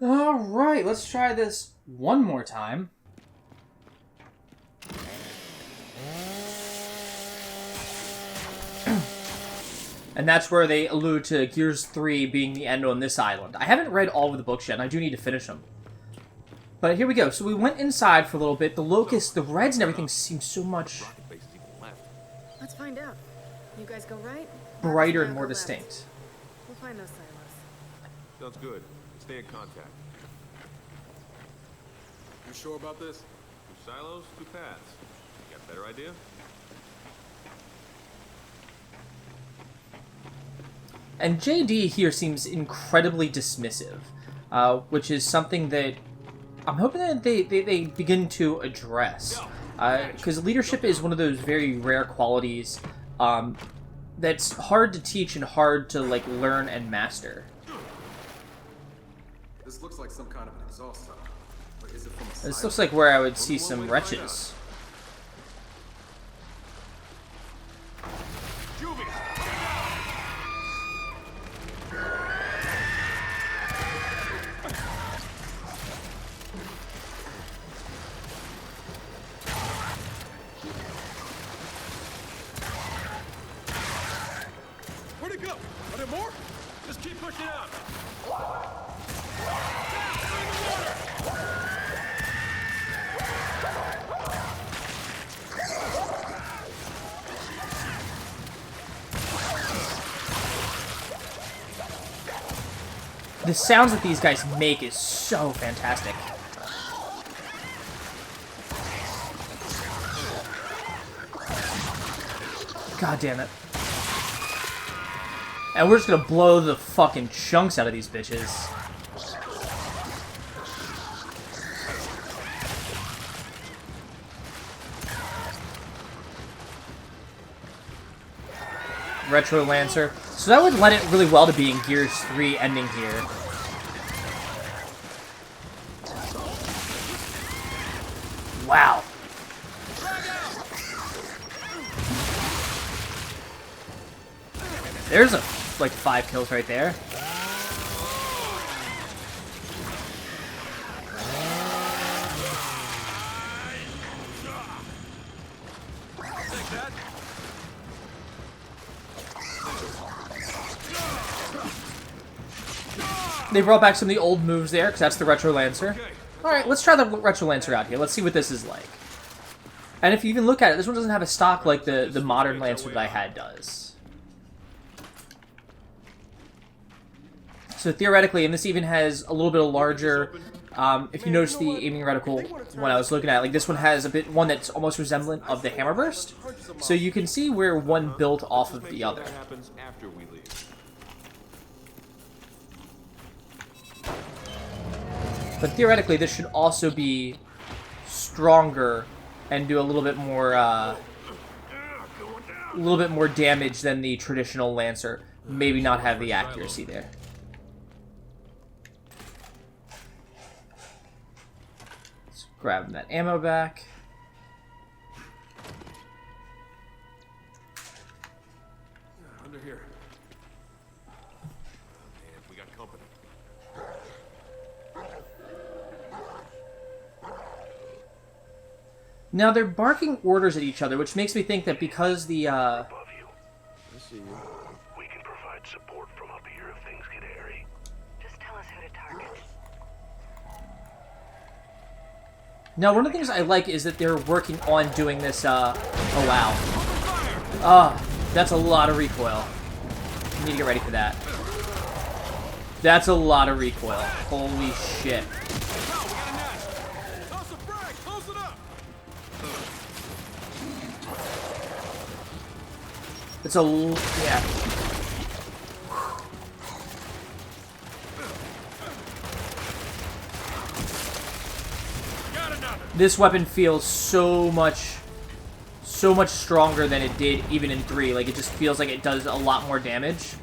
Alright, let's try this one more time. And that's where they allude to Gears 3 being the end on this island. I haven't read all of the books yet, and I do need to finish them. But here we go. So we went inside for a little bit. The locusts, the reds and everything seem so much... Let's find out. You guys go right? brighter and more distinct. We'll find those silos. Sounds good. Stay in contact. You sure about this? 2 silos, 2 paths. You got a better idea? And JD here seems incredibly dismissive, which is something that I'm hoping that they begin to address. Because leadership is one of those very rare qualities that's hard to teach and hard to like learn and master. This looks like some kind of an exhaust tunnel. But is it from a This silo? looks like where I would see some wretches. Where'd it go? Are there more? Just keep pushing out. The sounds that these guys make is so fantastic. God damn it. And we're just gonna blow the fucking chunks out of these bitches. Retro Lancer. So that would lend it really well to being Gears 3 ending here. Wow. There's a, like, 5 kills right there. They brought back some of the old moves there, because that's the Retro Lancer. Alright, let's try the Retro Lancer out here. Let's see what this is like. And if you even look at it, this one doesn't have a stock like the modern Lancer that I had does. So theoretically, and this even has a little bit of larger, if you notice the aiming reticle when I was looking at it, like this one has one that's almost resemblant of the Hammerburst. So you can see where one built off of the other. Happens after we leave. But theoretically, this should also be stronger and do a little bit more damage than the traditional Lancer. Maybe not have the accuracy there. Let's grab that ammo back. Under here. And we got company. Now they're barking orders at each other, which makes me think that because the Above you. We can provide support from up here if things get hairy. Just tell us who to target. Now one of the things I like is that they're working on doing this. Oh wow, that's a lot of recoil. You need to get ready for that. That's a lot of recoil. Holy shit. It's a... yeah. This weapon feels so much stronger than it did even in 3. Like, it just feels like it does a lot more damage.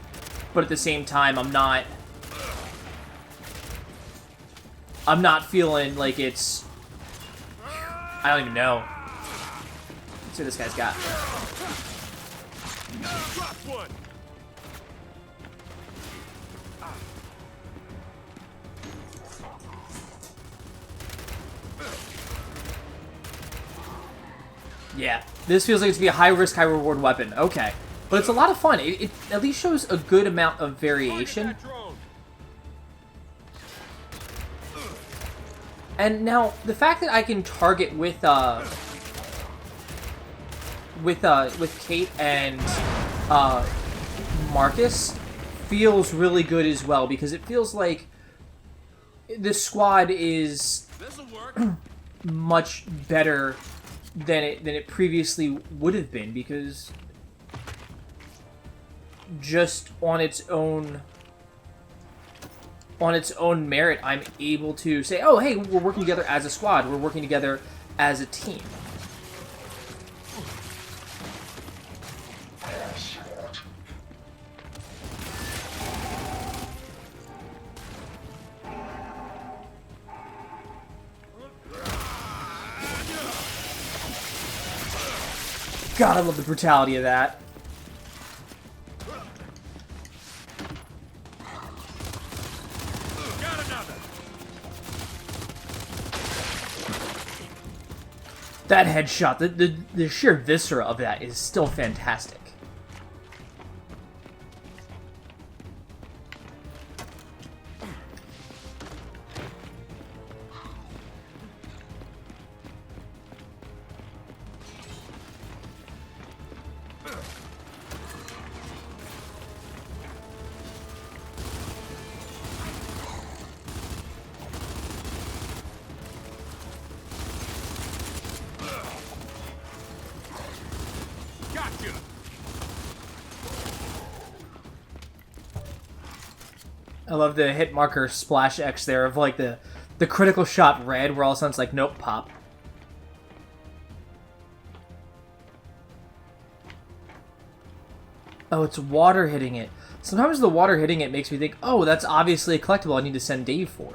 But at the same time, I'm not feeling like it's... I don't even know. Let's see what this guy's got. Yeah, this feels like it's gonna be a high-risk, high-reward weapon. Okay. But it's a lot of fun. It at least shows a good amount of variation. Target that drone. And now, the fact that I can target with Kate and Marcus feels really good as well, because it feels like this squad is This'll work. much better than it previously would have been, because just on its own merit, I'm able to say, oh, hey, we're working together as a squad. We're working together as a team. God, I love the brutality of that. Got another. That headshot, the sheer viscera of that is still fantastic. Gotcha. I love the hit marker splash X there of like the critical shot red, where all of a sudden it's like, nope, pop. Oh, it's water hitting it. Sometimes the water hitting it makes me think, oh, that's obviously a collectible I need to send Dave for.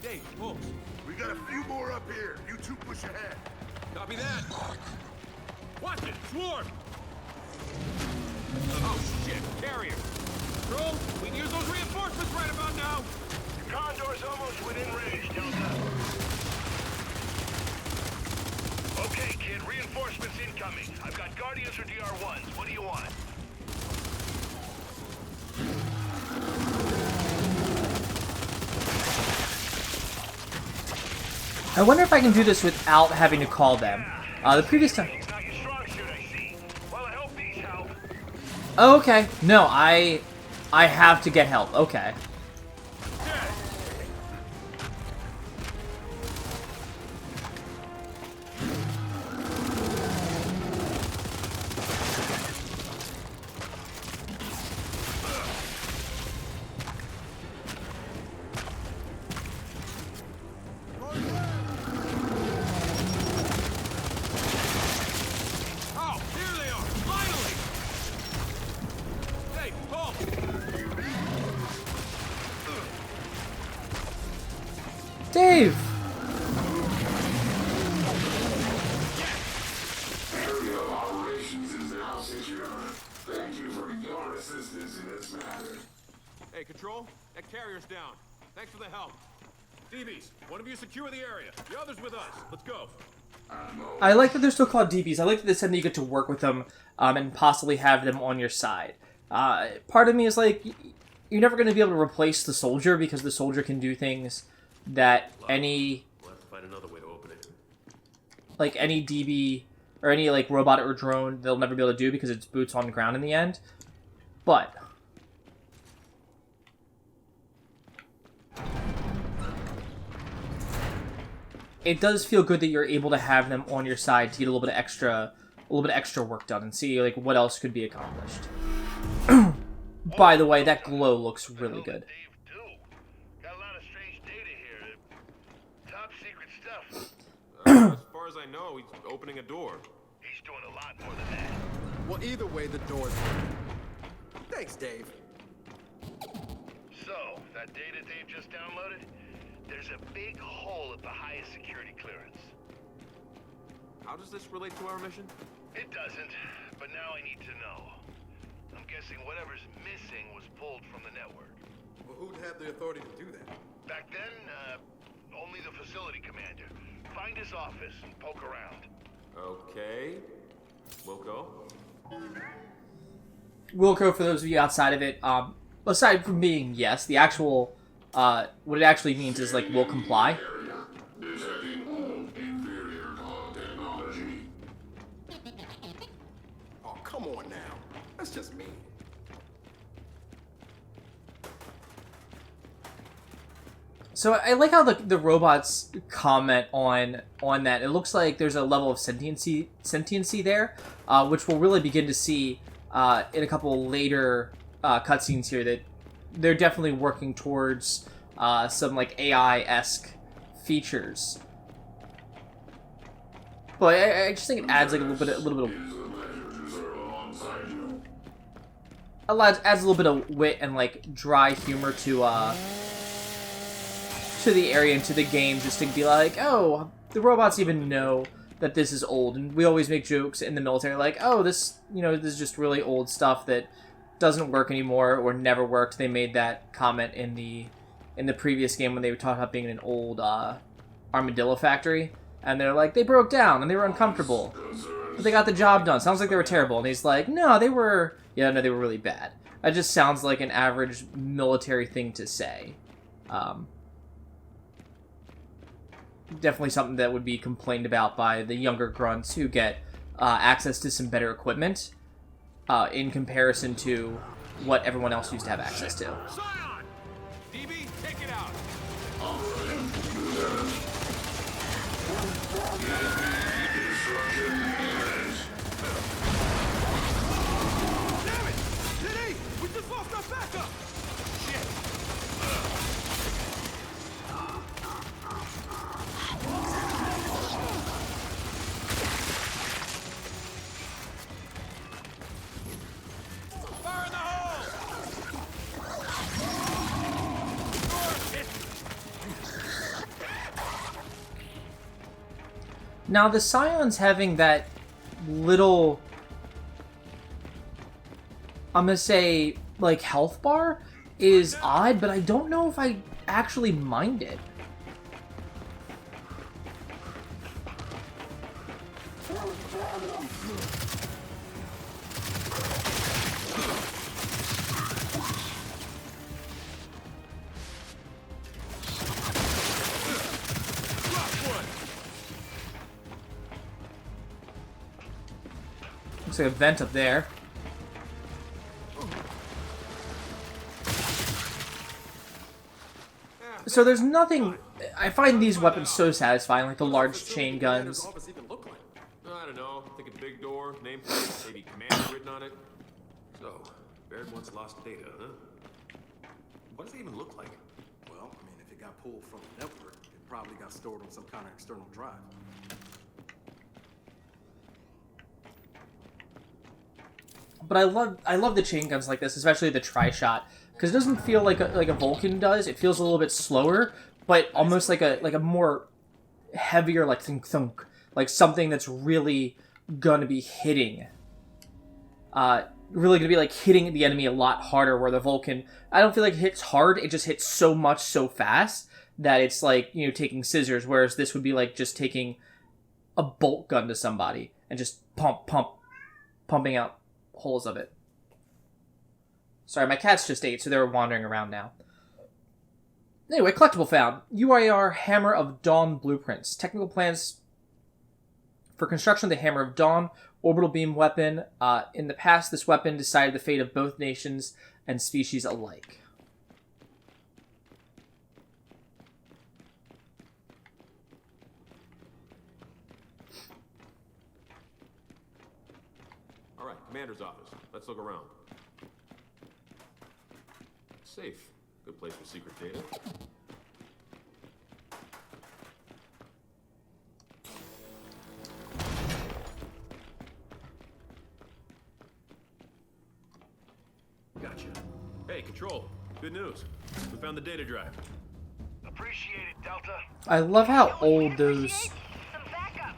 Dave, Holmes. We got a few more up here. You two push ahead. Copy that. Watch it. Swarm. Oh, shit. Carrier. Control, we can use those reinforcements right about now. Condor's almost within range, Delta. Okay, kid. Reinforcements incoming. I've got Guardians or DR1s. What do you want? I wonder if I can do this without having to call them. The previous time... It's not your strong suit, I see. Well, I hope these help. Oh, okay. No, I have to get help. Okay. Oh, here they are. Finally. Hey, Holmes. Dave! Area of operations is now secure. Thank you for your assistance in this matter. Hey, Control. That carrier's down. Thanks for the help. DBs, one of you secure the area. The other's with us. Let's go. I like that they're still called DBs. I like that they said that you get to work with them and possibly have them on your side. Part of me is like, you're never going to be able to replace the soldier, because the soldier can do things that any... We'll have to find another way to open it. like any DB or any like robot or drone, they'll never be able to do, because it's boots on the ground in the end. But it does feel good that you're able to have them on your side to get a little bit of extra work done and see like what else could be accomplished. By the way, that glow looks really good. Dave, too. Got a lot of strange data here. Top secret stuff. As far as I know, he's opening a door. He's doing a lot more than that. Well, either way, the door's open. Thanks, Dave. So, that data Dave just downloaded? There's a big hole at the highest security clearance. How does this relate to our mission? It doesn't, but now I need to know. I'm guessing whatever's missing was pulled from the network. Well, who'd have the authority to do that? Back then, only the facility commander. Find his office and poke around. Okay. Wilco? Wilco, for those of you outside of it, aside from being yes, the actual, what it actually means is, like, will comply. Detecting old inferior technology. Oh, come on now. That's just me. So I like how the robots comment on that. It looks like there's a level of sentiency there, which we'll really begin to see in a couple later cutscenes here. That they're definitely working towards some like AI-esque features. But I just think it adds like a little bit of adds a little bit of wit and like dry humor to the area and to the game, just to be like, oh, the robots even know that this is old. And we always make jokes in the military like, oh, this is just really old stuff that doesn't work anymore or never worked. They made that comment in the previous game when they were talking about being in an old armadillo factory, and they're like, they broke down and they were uncomfortable, but they got the job done. Sounds like they were terrible. And he's like, no, they were really bad. That just sounds like an average military thing to say. Definitely something that would be complained about by the younger grunts who get access to some better equipment in comparison to what everyone else used to have access to. Scion! DB, take it out! Damn it! Diddy! We just lost our backup! Shit! Fire in the hole! Now the Scion's having that little, I'm gonna say, like, health bar is odd, but I don't know if I actually mind it. Looks like a vent up there. So there's nothing... I find these weapons so satisfying, like the large chain guns. Office even look like? I don't know. Think a big door, nameplate, maybe commander written on it. So, Baird once lost data, huh? What does it even look like? Well, I mean, if it got pulled from the network, it probably got stored on some kind of external drive. But I love the chain guns like this, especially the tri-shot, because it doesn't feel like a Vulcan does. It feels a little bit slower, but almost like a more heavier, like thunk thunk, like something that's really gonna be hitting. Really gonna be like hitting the enemy a lot harder. Where the Vulcan, I don't feel like it hits hard. It just hits so much so fast that it's like, you know, taking scissors. Whereas this would be like just taking a bolt gun to somebody and just pumping out holes of it. Sorry, my cats just ate, so they're wandering around now. Anyway, collectible found. UIR Hammer of Dawn blueprints. Technical plans for construction of the Hammer of Dawn orbital beam weapon. In the past, this weapon decided the fate of both nations and species alike. All right, commander's office. Let's look around. Safe. Good place for secret data. Control, good news. We found the data drive. Appreciate it, Delta. I love how old those Some backup.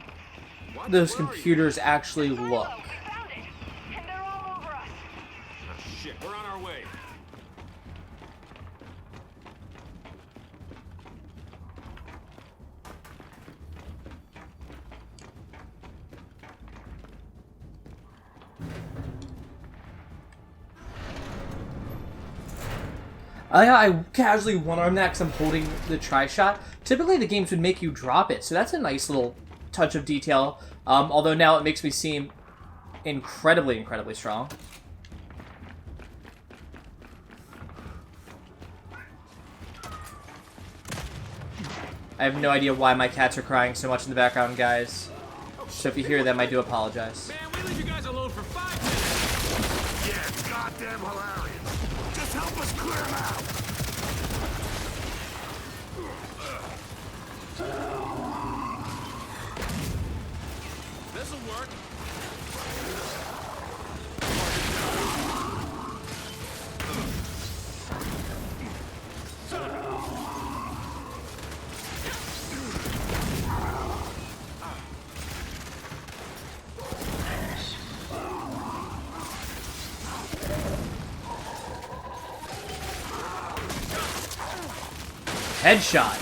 What? those Where are you? computers actually look. We found it. And they're all over us. Ah, shit, we're on our way. I casually one-arm that because I'm holding the tri-shot. Typically, the games would make you drop it, so that's a nice little touch of detail. Although now it makes me seem incredibly, incredibly strong. I have no idea why my cats are crying so much in the background, guys. So if you hear them, I do apologize. Man, we leave you guys alone for 5 minutes. Yeah, it's goddamn hilarious. Just help us clear them out. This'll work. Headshot.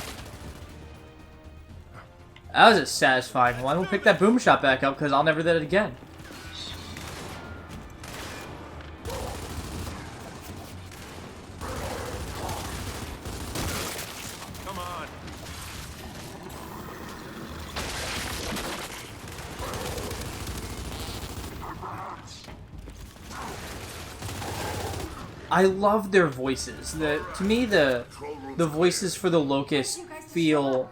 That was a satisfying one. We'll pick that boom shot back up because I'll never do that again. Come on. I love their voices. To me, the voices for the Locust feel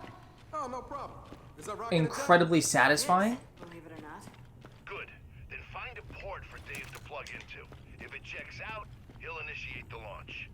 Oh, no problem. Is that rocket incredibly satisfying. Believe it or not. Good. Then find a port for Dave to plug into. If it checks out, he'll initiate the launch.